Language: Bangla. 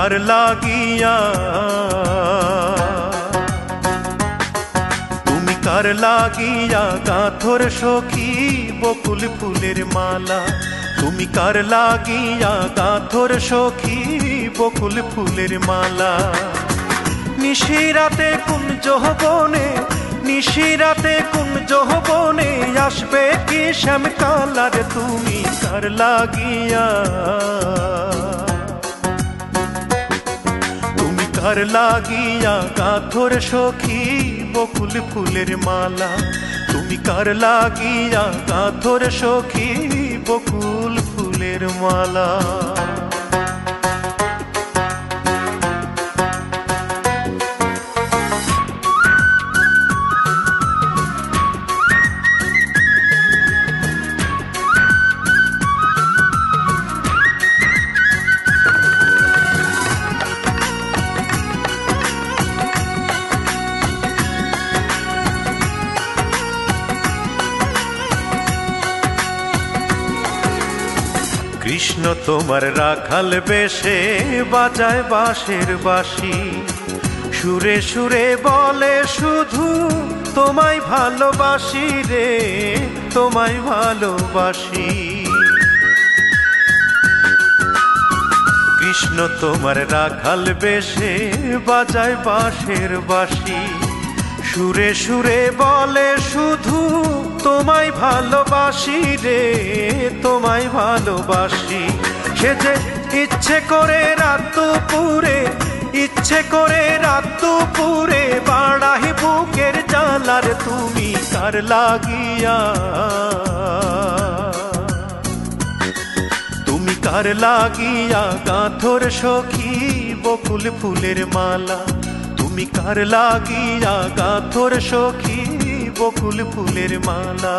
কার লাগিয়া, তুমি কার লাগিয়া গাঁথর সখী বকুল ফুলের মালা, তুমি কার লাগিয়া গাঁথর সখী বকুল ফুলের মালা। নিশিরাতে কুঞ্জ বনে, নিশিরাতে কুঞ্জ বনে আসবে কি শ্যামকালার, তুমি কার লাগিয়া, তুমি কার লাগিয়া গাঁথর সখী বকুল ফুলের মালা, তুমি কার লাগিয়া গাঁথর সখী বকুল ফুলের মালা। কৃষ্ণ তোমার রাখাল বেশে বাজায় বাঁশের বাঁশি, সুরে সুরে বলে শুধু তোমায় ভালোবাসি রে, তোমায় ভালোবাসি। কৃষ্ণ তোমার রাখাল বেশে বাজায় বাঁশের বাঁশি, সুরে সুরে বলে শুধু তোমায় ভালোবাসি রে, তোমায় ভালোবাসি। সে যে ইচ্ছে করে রাত দুপুরে, ইচ্ছে করে রাত দুপুরে বাড়াই বুকের জ্বালার, তুমি কার লাগিয়া, তুমি কার লাগিয়া গাঁথর সখী বকুল ফুলের মালা, তুমি কার লাগিয়া গাঁথর সখী বকুল ফুলের মালা।